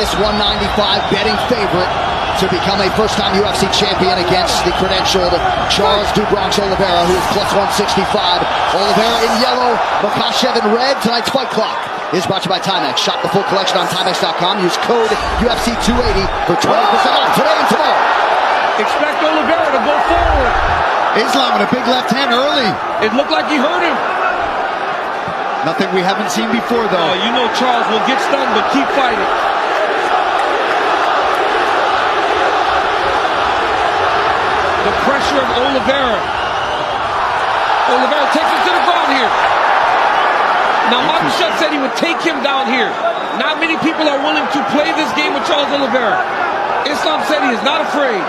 minus 195 betting favorite to become a first-time UFC champion against the credentialed Charles "Do Bronx" Oliveira, who is plus 165. Oliveira in yellow, Makhachev in red. Tonight's Fight Clock is brought to you by Timex. Shop the full collection on Timex.com. Use code UFC280 for 20% off today and tomorrow. Expect Oliveira to go forward. Islam with a big left hand early. It looked like he hurt him. Nothing we haven't seen before, though. You know Charles will get stunned, but keep fighting. The pressure of Oliveira. Oliveira takes it to the ground here. Now, Makhachev said he would take him down here. Not many people are willing to play this game with Charles Oliveira. Islam said he is not afraid.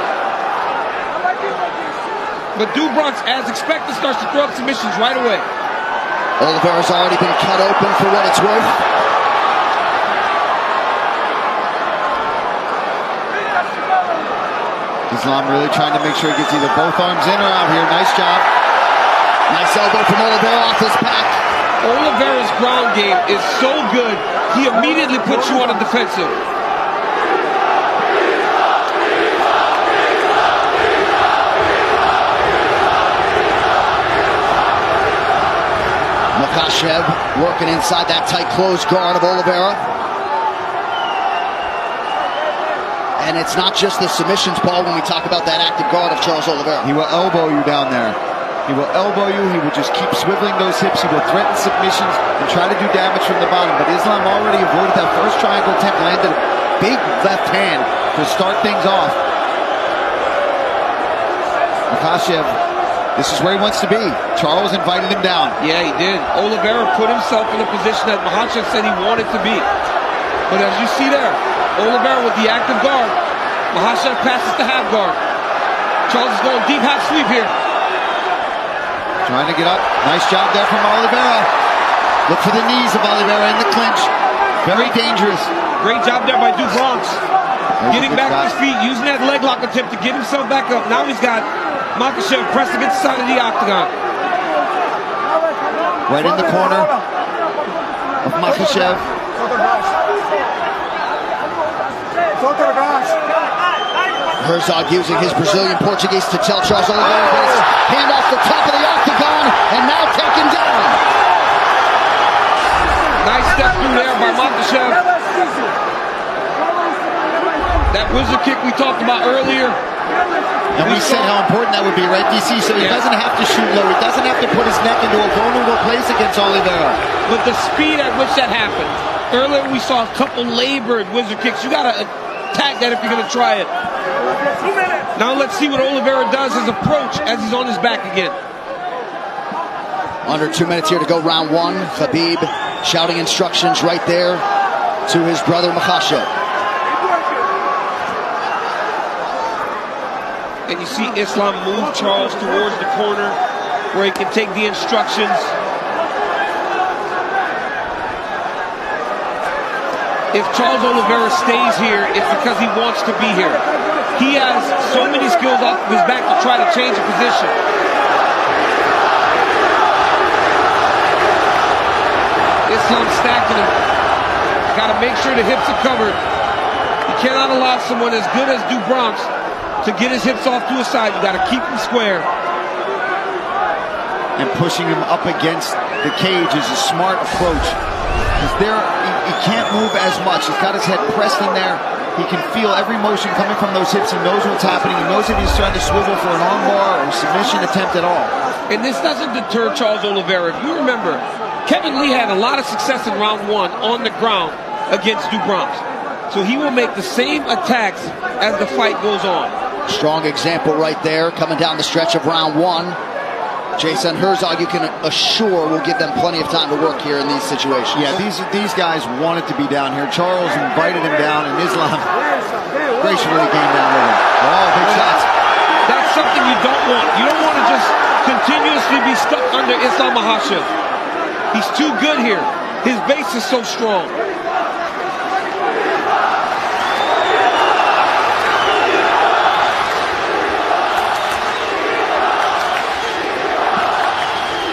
But Do Bronx, as expected, starts to throw up submissions right away. Oliveira's already been cut open for what it's worth. Islam really trying to make sure he gets either both arms in or out here. Nice job. Nice elbow from Oliveira off his back. Oliveira's ground game is so good, he immediately puts you on the defensive. Makhachev working inside that tight closed guard of Oliveira. And it's not just the submissions, Paul, when we talk about that active guard of Charles Oliveira. He will elbow you down there. He will elbow you. He will just keep swiveling those hips. He will threaten submissions and try to do damage from the bottom. But Islam already avoided that first triangle attempt, landed a big left hand to start things off. Makhachev, this is where he wants to be. Charles invited him down. Yeah, he did. Oliveira put himself in a position that Makhachev said he wanted to be. But as you see there, Oliveira with the active guard. Makhachev passes to half guard. Charles is going deep half sweep here. Trying to get up. Nice job there from Oliveira. Look for the knees of Oliveira in the clinch. Very dangerous. Great job there by Do Bronx. Getting back to his feet, using that leg lock attempt to get himself back up. Now he's got Makhachev pressed against the side of the octagon. Right in the corner of Makhachev. Herzog using his Brazilian Portuguese to tell Charles Oliveira that his hand off the top of the octagon and now taken down. Nice step through there by Makhachev. That wizard kick we talked about earlier. And we said how important that would be, right, DC? So he doesn't have to shoot low. He doesn't have to put his neck into a vulnerable place against Oliveira. But the speed at which that happened. Earlier we saw a couple labored wizard kicks. You got to attack that if you're going to try it. Now let's see what Oliveira does, his approach as he's on his back again. Under 2 minutes here to go, round one. Khabib shouting instructions right there to his brother Makhachev. And you see Islam move Charles towards the corner where he can take the instructions. If Charles Oliveira stays here, it's because he wants to be here. He has so many skills off of his back to try to change the position. Islam stacking him. Got to make sure the hips are covered. You cannot allow someone as good as Do Bronx to get his hips off to his side. You got to keep him square. And pushing him up against the cage is a smart approach. Because there, he can't move as much. He's got his head pressed in there. He can feel every motion coming from those hips. He knows what's happening. He knows if he's trying to swivel for an armbar or submission attempt at all. And this doesn't deter Charles Oliveira. If you remember, Kevin Lee had a lot of success in round one on the ground against Do Bronx. So he will make the same attacks as the fight goes on. Strong example right there coming down the stretch of round one. Jason Herzog, you can assure, will give them plenty of time to work here in these situations. Yeah, these guys wanted to be down here. Charles invited him down, and Islam graciously came down with him. Oh, big shots. That's something you don't want. You don't want to just continuously be stuck under Islam Makhachev. He's too good here. His base is so strong.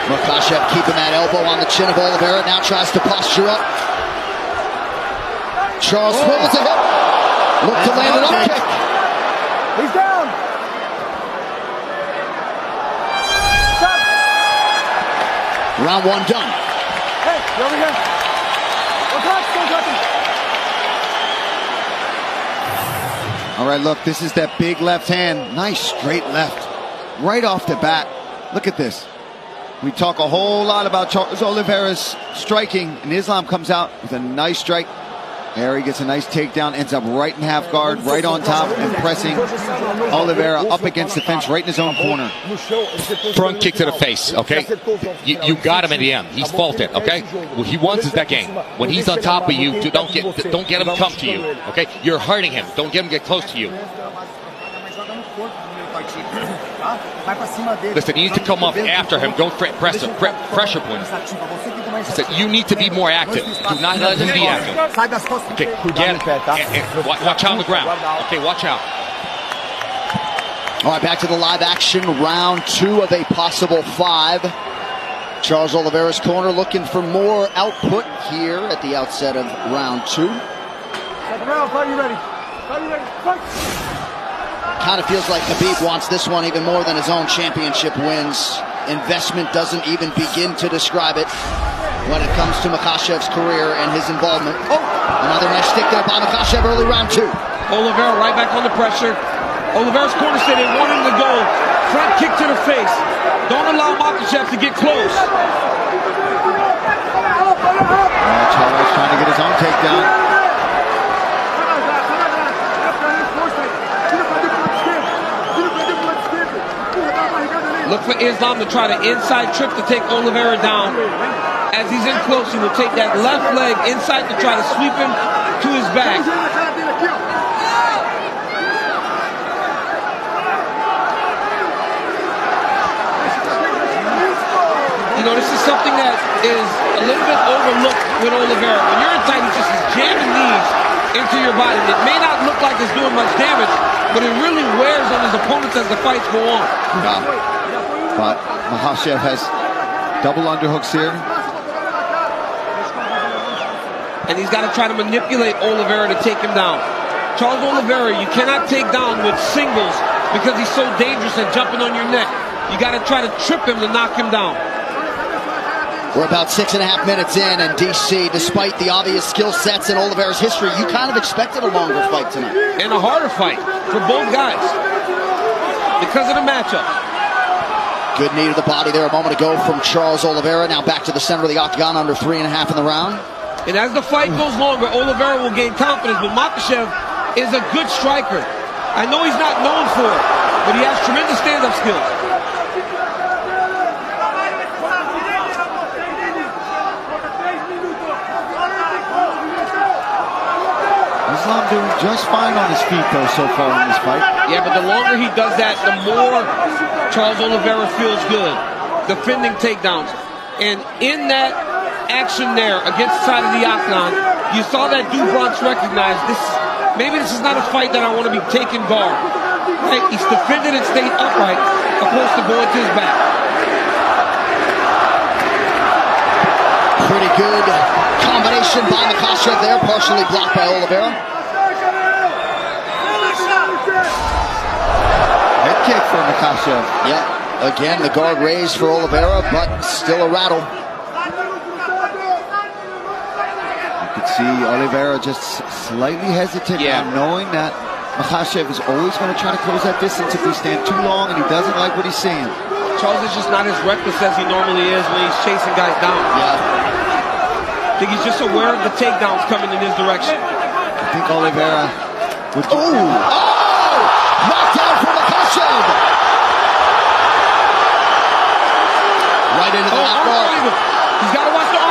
Makhachev keeping that elbow on the chin of Oliveira. Now tries to posture up. Charles swivels a hip. Look to land an up kick. He's down. Stop. Round 1 done. Hey, you over here. Don't touch him. All right, look, this is that big left hand. Nice straight left. Right off the bat. Look at this. We talk a whole lot about Charles Oliveira's striking, and Islam comes out with a nice strike. There he gets a nice takedown, ends up right in half guard, right on top, and pressing Oliveira up against the fence, right in his own corner. Front kick to the face, okay? You got him in the end. He's faulted, okay? What he wants is that game. When he's on top of you, don't get him to come to you, okay? You're hurting him. Don't get him to get close to you. Listen, you need to come up after him. Don't pressure point. Listen, you need to be more active. Do not let him be active. Okay, get it. Watch out on the ground. Okay, watch out. All right, back to the live action. Round 2 of a possible 5. Charles Oliveira's corner looking for more output here at the outset of round 2. Second round, fight you ready. Fight you ready. Fight. Kind of feels like Khabib wants this one even more than his own championship wins. Investment doesn't even begin to describe it when it comes to Makhachev's career and his involvement. Oh, another nice stick there by Makhachev early round 2. Oliveira right back on the pressure. Oliveira's corner said they want him to go. Front kick to the face. Don't allow Makhachev to get close. Charles trying to get his own takedown. Look for Islam to try the inside trip to take Oliveira down. As he's in close, he will take that left leg inside to try to sweep him to his back. You know, this is something that is a little bit overlooked with Oliveira. When you're inside, he's just jamming knees into your body. It may not look like it's doing much damage, but it really wears on his opponents as the fights go on. But Makhachev has double underhooks here. And he's got to try to manipulate Oliveira to take him down. Charles Oliveira, you cannot take down with singles because he's so dangerous at jumping on your neck. You got to try to trip him to knock him down. We're about 6.5 minutes in, and DC, despite the obvious skill sets in Oliveira's history, you kind of expected a longer fight tonight. And a harder fight for both guys because of the matchup. Good knee to the body there a moment ago from Charles Oliveira. Now back to the center of the octagon, under 3.5 in the round. And as the fight goes longer, Oliveira will gain confidence, but Makhachev is a good striker. I know he's not known for it, but he has tremendous stand-up skills. Islam doing just fine on his feet, though, so far in this fight. Yeah, but the longer he does that, the more Charles Oliveira feels good. Defending takedowns. And in that action there against the side of the octagon, you saw that Bronx recognize this. Maybe this is not a fight that I want to be taking guard. Right? He's defended and stayed upright, opposed to going to his back. Pretty good combination by Makhachev there, partially blocked by Oliveira. Head kick for Makhachev. Yeah, again, the guard raised for Oliveira, but still a rattle. You could see Oliveira just slightly hesitant, knowing that Makhachev is always going to try to close that distance if we stand too long, and he doesn't like what he's seeing. Charles is just not as reckless as he normally is when he's chasing guys down. Yeah. I think he's just aware of the takedowns coming in his direction. I think Oliveira would... Knockdown for Makhachev! Right into the left guard. He's got to watch the